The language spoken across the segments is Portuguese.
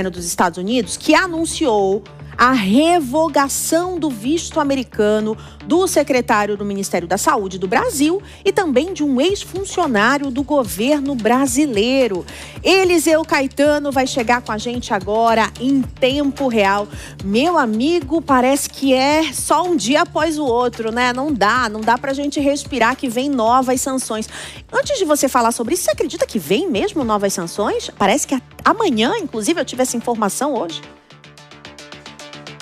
dos Estados Unidos, que anunciou a revogação do visto americano do secretário do Ministério da Saúde do Brasil e também de um ex-funcionário do governo brasileiro. Eliseu Caetano vai chegar com a gente agora em tempo real. Meu amigo, parece que é só um dia após o outro, né? Não dá pra gente respirar que vem novas sanções. Antes de você falar sobre isso, você acredita que vem mesmo novas sanções? Parece que amanhã, inclusive, eu tive essa informação hoje.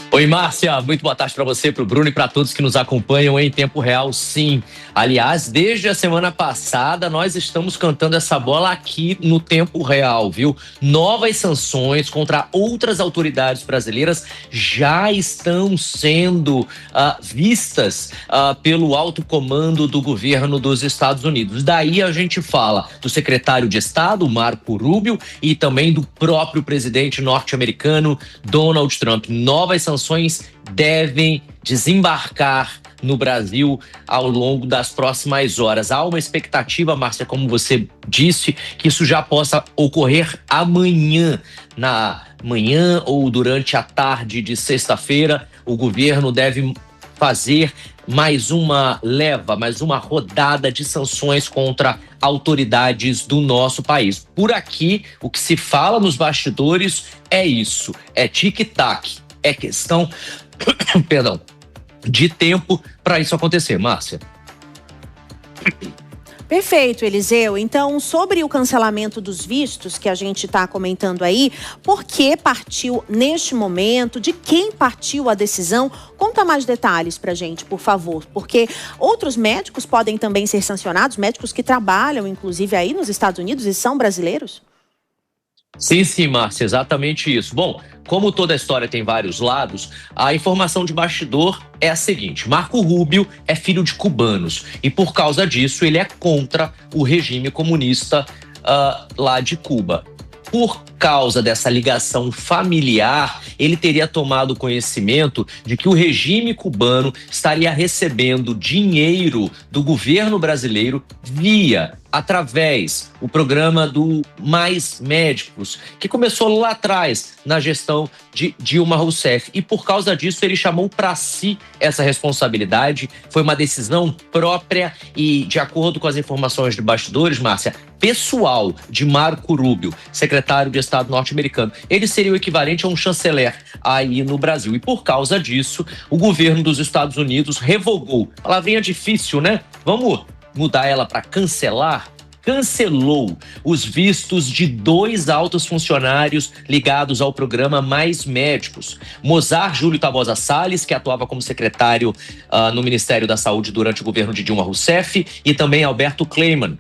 Oi, Márcia, muito boa tarde para você, para o Bruno e para todos que nos acompanham em tempo real, sim. Aliás, desde a semana passada, nós estamos cantando essa bola aqui no tempo real, viu? Novas sanções contra outras autoridades brasileiras já estão sendo vistas pelo alto comando do governo dos Estados Unidos. Daí a gente fala do secretário de Estado, Marco Rubio, e também do próprio presidente norte-americano, Donald Trump. Novas sanções devem desembarcar no Brasil ao longo das próximas horas. Há uma expectativa, Márcia, como você disse, que isso já possa ocorrer amanhã. Na manhã ou durante a tarde de sexta-feira, o governo deve fazer mais uma rodada de sanções contra autoridades do nosso país. Por aqui, o que se fala nos bastidores é isso, é tic-tac. É questão, de tempo para isso acontecer, Márcia. Perfeito, Eliseu. Então, sobre o cancelamento dos vistos que a gente está comentando aí, por que partiu neste momento? De quem partiu a decisão? Conta mais detalhes pra gente, por favor. Porque outros médicos podem também ser sancionados, médicos que trabalham, inclusive, aí nos Estados Unidos e são brasileiros? Sim, Márcia, exatamente isso. Bom, como toda história tem vários lados, a informação de bastidor é a seguinte: Marco Rubio é filho de cubanos e, por causa disso, ele é contra o regime comunista lá de Cuba. Por causa dessa ligação familiar, ele teria tomado conhecimento de que o regime cubano estaria recebendo dinheiro do governo brasileiro através do programa do Mais Médicos, que começou lá atrás, na gestão de Dilma Rousseff. E por causa disso, ele chamou para si essa responsabilidade. Foi uma decisão própria e, de acordo com as informações de bastidores, Márcia, pessoal de Marco Rubio, secretário de Estado norte-americano. Ele seria o equivalente a um chanceler aí no Brasil. E por causa disso, o governo dos Estados Unidos revogou. Palavrinha difícil, né? Vamos mudar ela para cancelar? Cancelou os vistos de 2 altos funcionários ligados ao programa Mais Médicos. Mozar Júlio Tabosa Salles, que atuava como secretário no Ministério da Saúde durante o governo de Dilma Rousseff, e também Alberto Kleiman,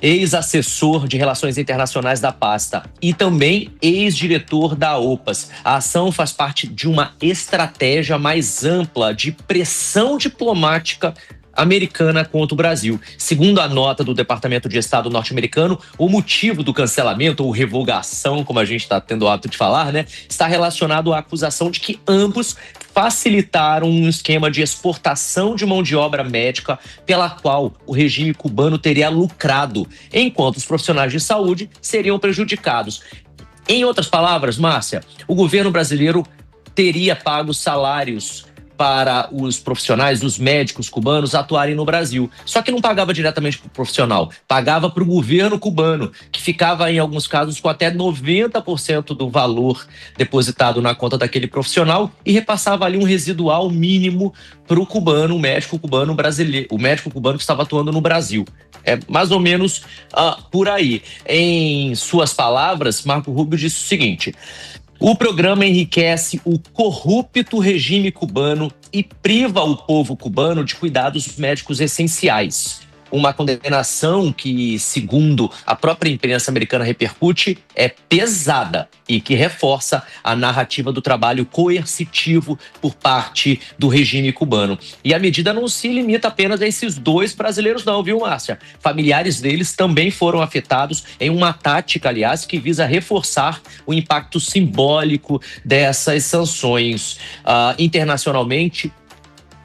ex-assessor de Relações Internacionais da pasta e também ex-diretor da OPAS. A ação faz parte de uma estratégia mais ampla de pressão diplomática americana contra o Brasil. Segundo a nota do Departamento de Estado norte-americano, o motivo do cancelamento ou revogação, como a gente está tendo o hábito de falar, né, está relacionado à acusação de que ambos facilitaram um esquema de exportação de mão de obra médica pela qual o regime cubano teria lucrado, enquanto os profissionais de saúde seriam prejudicados. Em outras palavras, Márcia, o governo brasileiro teria pago salários para os profissionais, os médicos cubanos atuarem no Brasil. Só que não pagava diretamente para o profissional, pagava para o governo cubano, que ficava, em alguns casos, com até 90% do valor depositado na conta daquele profissional e repassava ali um residual mínimo para o cubano, o médico cubano brasileiro, o médico cubano que estava atuando no Brasil. É mais ou menos por aí. Em suas palavras, Marco Rubio disse o seguinte: o programa enriquece o corrupto regime cubano e priva o povo cubano de cuidados médicos essenciais. Uma condenação que, segundo a própria imprensa americana repercute, é pesada e que reforça a narrativa do trabalho coercitivo por parte do regime cubano. E a medida não se limita apenas a esses 2 brasileiros não, viu, Márcia? Familiares deles também foram afetados em uma tática, aliás, que visa reforçar o impacto simbólico dessas sanções internacionalmente.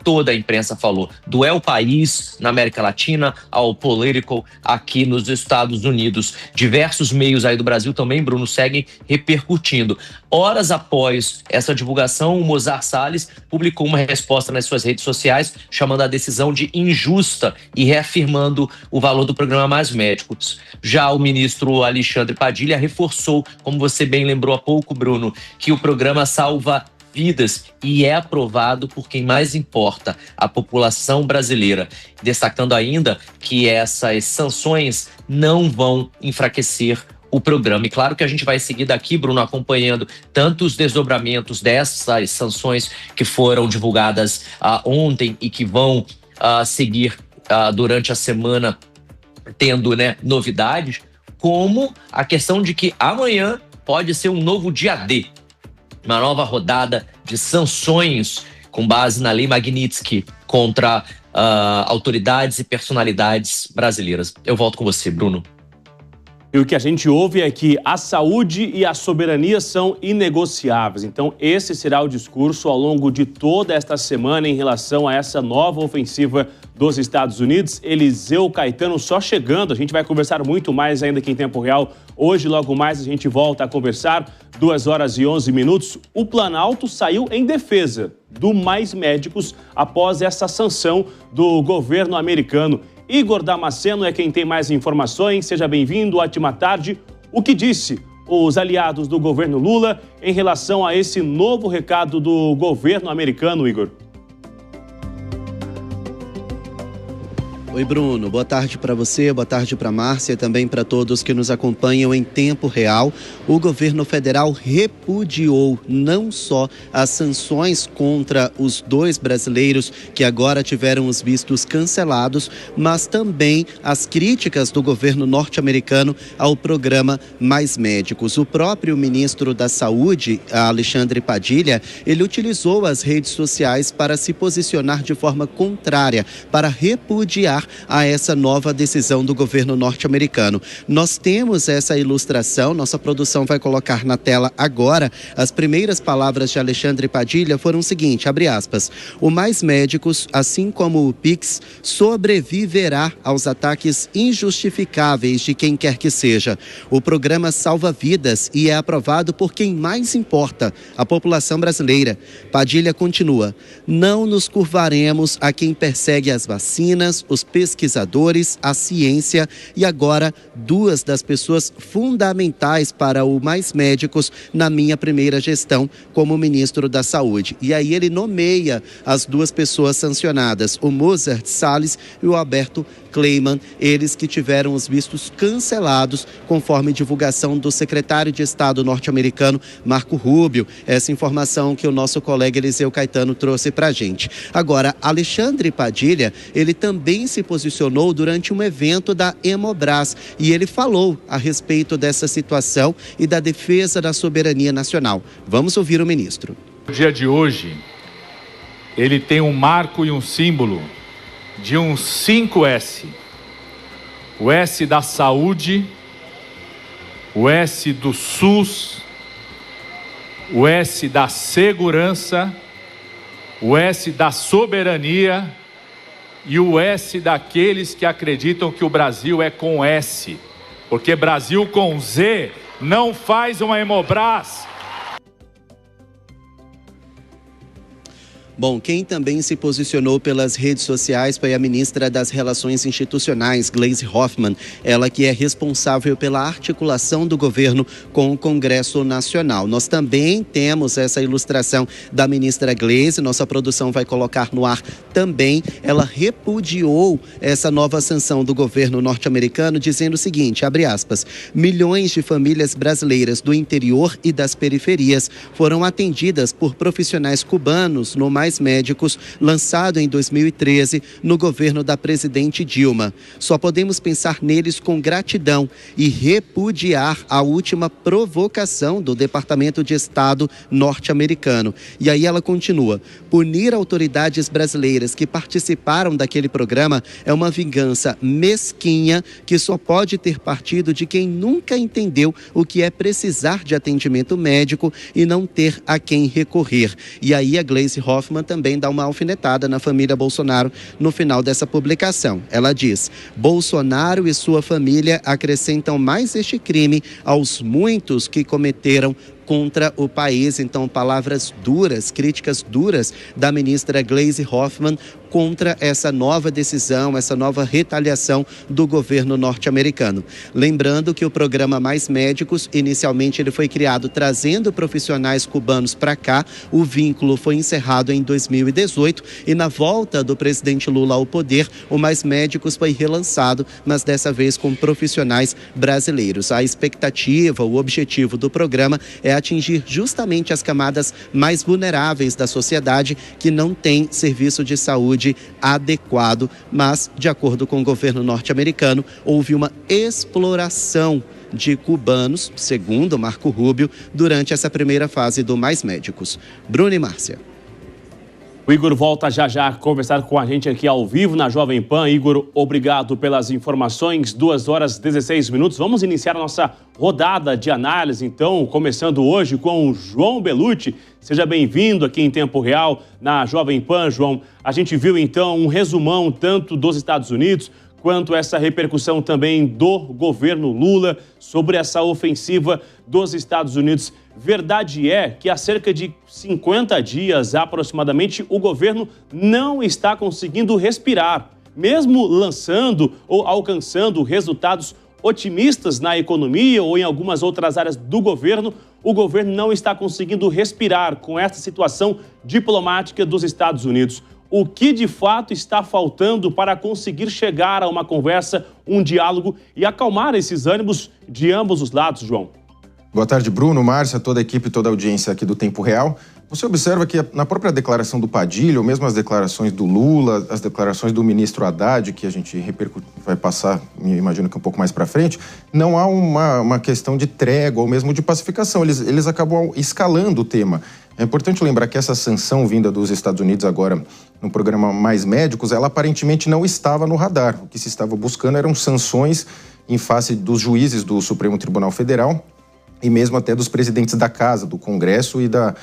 toda a imprensa falou, do El País na América Latina ao Politico aqui nos Estados Unidos. Diversos meios aí do Brasil também, Bruno, seguem repercutindo. Horas após essa divulgação, o Mozart Salles publicou uma resposta nas suas redes sociais chamando a decisão de injusta e reafirmando o valor do programa Mais Médicos. Já o ministro Alexandre Padilha reforçou, como você bem lembrou há pouco, Bruno, que o programa salva vidas e é aprovado por quem mais importa, a população brasileira. Destacando ainda que essas sanções não vão enfraquecer o programa. E claro que a gente vai seguir daqui, Bruno, acompanhando tanto os desdobramentos dessas sanções que foram divulgadas ontem e que vão seguir durante a semana, tendo novidades, como a questão de que amanhã pode ser um novo dia D, uma nova rodada de sanções com base na Lei Magnitsky contra autoridades e personalidades brasileiras. Eu volto com você, Bruno. E o que a gente ouve é que a saúde e a soberania são inegociáveis. Então, esse será o discurso ao longo de toda esta semana em relação a essa nova ofensiva dos Estados Unidos. Eliseu Caetano só chegando. A gente vai conversar muito mais ainda aqui em tempo real. Hoje, logo mais, a gente volta a conversar. 2h11. O Planalto saiu em defesa do Mais Médicos após essa sanção do governo americano. Igor Damasceno é quem tem mais informações. Seja bem-vindo, ótima tarde. O que disse os aliados do governo Lula em relação a esse novo recado do governo americano, Igor? Oi, Bruno. Boa tarde para você, boa tarde para Márcia e também para todos que nos acompanham em tempo real. O governo federal repudiou não só as sanções contra os 2 brasileiros que agora tiveram os vistos cancelados, mas também as críticas do governo norte-americano ao programa Mais Médicos. O próprio ministro da Saúde, Alexandre Padilha, ele utilizou as redes sociais para se posicionar de forma contrária, para repudiar a essa nova decisão do governo norte-americano. Nós temos essa ilustração, nossa produção vai colocar na tela agora. As primeiras palavras de Alexandre Padilha foram o seguinte, abre aspas, o Mais Médicos, assim como o Pix, sobreviverá aos ataques injustificáveis de quem quer que seja. O programa salva vidas e é aprovado por quem mais importa, a população brasileira. Padilha continua, não nos curvaremos a quem persegue as vacinas, os pesquisadores, a ciência e agora 2 das pessoas fundamentais para o Mais Médicos na minha primeira gestão como ministro da Saúde. E aí ele nomeia as 2 pessoas sancionadas, o Mozart Salles e o Alberto Kleiman, eles que tiveram os vistos cancelados, conforme divulgação do secretário de Estado norte-americano, Marco Rubio. Essa informação que o nosso colega Eliseu Caetano trouxe para a gente. Agora, Alexandre Padilha, ele também se posicionou durante um evento da Hemobras e ele falou a respeito dessa situação e da defesa da soberania nacional. Vamos ouvir o ministro. O dia de hoje, ele tem um marco e um símbolo de um 5S. O S da saúde, o S do SUS, o S da segurança, o S da soberania e o S daqueles que acreditam que o Brasil é com S, porque Brasil com Z não faz uma Hemobras. Bom, quem também se posicionou pelas redes sociais foi a ministra das Relações Institucionais, Gleisi Hoffmann, ela que é responsável pela articulação do governo com o Congresso Nacional. Nós também temos essa ilustração da ministra Gleisi, nossa produção vai colocar no ar também. Ela repudiou essa nova sanção do governo norte-americano, dizendo o seguinte, abre aspas, milhões de famílias brasileiras do interior e das periferias foram atendidas por profissionais cubanos no Mais Médicos, lançado em 2013 no governo da presidente Dilma. Só podemos pensar neles com gratidão e repudiar a última provocação do Departamento de Estado norte-americano. E aí ela continua, punir autoridades brasileiras que participaram daquele programa é uma vingança mesquinha que só pode ter partido de quem nunca entendeu o que é precisar de atendimento médico e não ter a quem recorrer. E aí a Gleisi Hoffmann Hoffmann também dá uma alfinetada na família Bolsonaro no final dessa publicação. Ela diz: Bolsonaro e sua família acrescentam mais este crime aos muitos que cometeram contra o país. Então, palavras duras, críticas duras da ministra Gleisi Hoffmann contra essa nova decisão, essa nova retaliação do governo norte-americano. Lembrando que o programa Mais Médicos, inicialmente ele foi criado trazendo profissionais cubanos para cá. O vínculo foi encerrado em 2018 e na volta do presidente Lula ao poder, o Mais Médicos foi relançado, mas dessa vez com profissionais brasileiros. A expectativa, o objetivo do programa é atingir justamente as camadas mais vulneráveis da sociedade que não têm serviço de saúde adequado, mas, de acordo com o governo norte-americano, houve uma exploração de cubanos, segundo Marco Rubio, durante essa primeira fase do Mais Médicos. Bruno e Márcia. O Igor volta já a conversar com a gente aqui ao vivo na Jovem Pan. Igor, obrigado pelas informações. 2h16. Vamos iniciar a nossa rodada de análise, então, começando hoje com o João Belucci. Seja bem-vindo aqui em Tempo Real na Jovem Pan, João. A gente viu, então, um resumão tanto dos Estados Unidos quanto essa repercussão também do governo Lula sobre essa ofensiva dos Estados Unidos. Verdade é que há cerca de 50 dias, aproximadamente, o governo não está conseguindo respirar. Mesmo lançando ou alcançando resultados otimistas na economia ou em algumas outras áreas do governo, o governo não está conseguindo respirar com essa situação diplomática dos Estados Unidos. O que de fato está faltando para conseguir chegar a uma conversa, um diálogo e acalmar esses ânimos de ambos os lados, João? Boa tarde, Bruno, Márcia, toda a equipe, toda a audiência aqui do Tempo Real. Você observa que na própria declaração do Padilha, ou mesmo as declarações do Lula, as declarações do ministro Haddad, que a gente vai passar, imagino que um pouco mais para frente, não há uma questão de trégua ou mesmo de pacificação. Eles acabam escalando o tema. É importante lembrar que essa sanção vinda dos Estados Unidos agora no programa Mais Médicos, ela aparentemente não estava no radar. O que se estava buscando eram sanções em face dos juízes do Supremo Tribunal Federal e mesmo até dos presidentes da Casa, do Congresso e do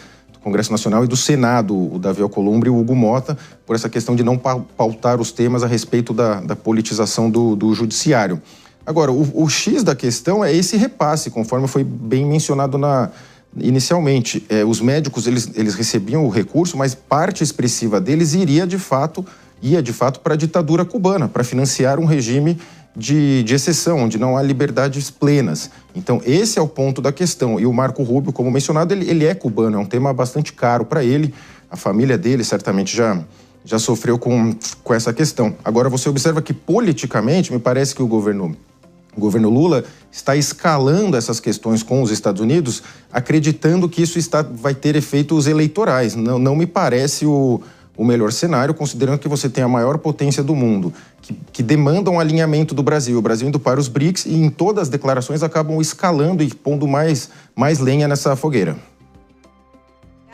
Congresso Nacional e do Senado, o Davi Alcolumbre e o Hugo Mota, por essa questão de não pautar os temas a respeito da politização do judiciário. Agora, o X da questão é esse repasse, conforme foi bem mencionado inicialmente. Os médicos, eles recebiam o recurso, mas parte expressiva deles ia de fato para a ditadura cubana, para financiar um regime de exceção, onde não há liberdades plenas. Então, esse é o ponto da questão. E o Marco Rubio, como mencionado, ele é cubano, é um tema bastante caro para ele. A família dele certamente já sofreu com essa questão. Agora, você observa que, politicamente, me parece que o governo Lula está escalando essas questões com os Estados Unidos, acreditando que isso vai ter efeitos eleitorais. Não me parece o melhor cenário, considerando que você tem a maior potência do mundo, que demanda um alinhamento do Brasil. O Brasil indo para os BRICS e em todas as declarações acabam escalando e pondo mais lenha nessa fogueira.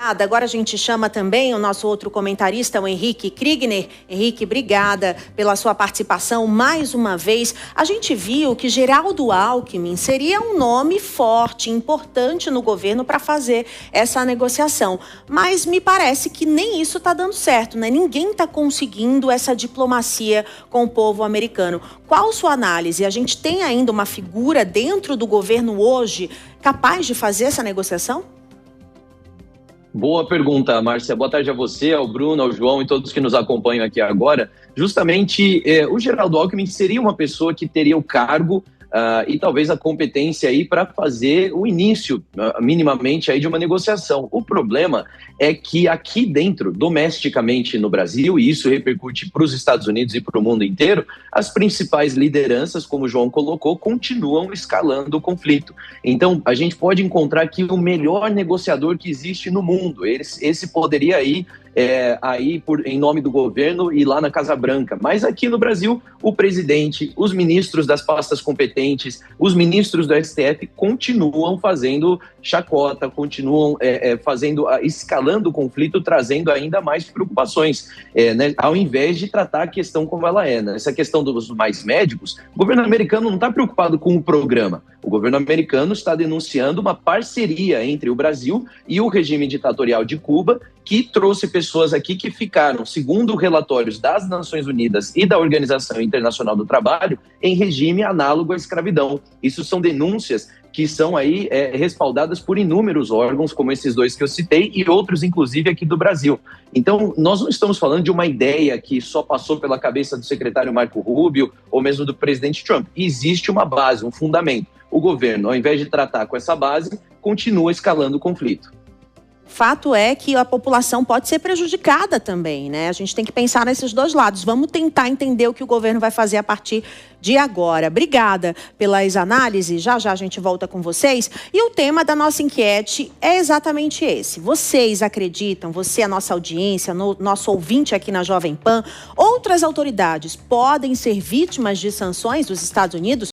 Agora a gente chama também o nosso outro comentarista, o Henrique Kriegner. Henrique, obrigada pela sua participação mais uma vez. A gente viu que Geraldo Alckmin seria um nome forte, importante no governo para fazer essa negociação. Mas me parece que nem isso está dando certo, né? Ninguém está conseguindo essa diplomacia com o povo americano. Qual sua análise? A gente tem ainda uma figura dentro do governo hoje capaz de fazer essa negociação? Boa pergunta, Márcia. Boa tarde a você, ao Bruno, ao João e todos que nos acompanham aqui agora. Justamente, o Geraldo Alckmin seria uma pessoa que teria o cargo e talvez a competência aí para fazer o início, minimamente, aí de uma negociação. O problema é que aqui dentro, domesticamente no Brasil, e isso repercute para os Estados Unidos e para o mundo inteiro, as principais lideranças, como o João colocou, continuam escalando o conflito. Então, a gente pode encontrar aqui o melhor negociador que existe no mundo. Esse poderia ir em nome do governo e lá na Casa Branca. Mas aqui no Brasil, o presidente, os ministros das pastas competentes, os ministros do STF continuam fazendo chacota, continuam escalando o conflito, trazendo ainda mais preocupações, né, ao invés de tratar a questão como ela é. Né? Essa questão dos mais médicos, o governo americano não está preocupado com o programa. O governo americano está denunciando uma parceria entre o Brasil e o regime ditatorial de Cuba, que trouxe pessoas aqui que ficaram, segundo relatórios das Nações Unidas e da Organização Internacional do Trabalho, em regime análogo à escravidão. Isso são denúncias que são aí respaldadas por inúmeros órgãos, como esses dois que eu citei, e outros, inclusive, aqui do Brasil. Então, nós não estamos falando de uma ideia que só passou pela cabeça do secretário Marco Rubio ou mesmo do presidente Trump. Existe uma base, um fundamento. O governo, ao invés de tratar com essa base, continua escalando o conflito. Fato é que a população pode ser prejudicada também, né? A gente tem que pensar nesses dois lados. Vamos tentar entender o que o governo vai fazer a partir de agora. Obrigada pelas análises. Já já a gente volta com vocês. E o tema da nossa enquete é exatamente esse. Vocês acreditam, você, a nossa audiência, nosso ouvinte aqui na Jovem Pan, outras autoridades podem ser vítimas de sanções dos Estados Unidos?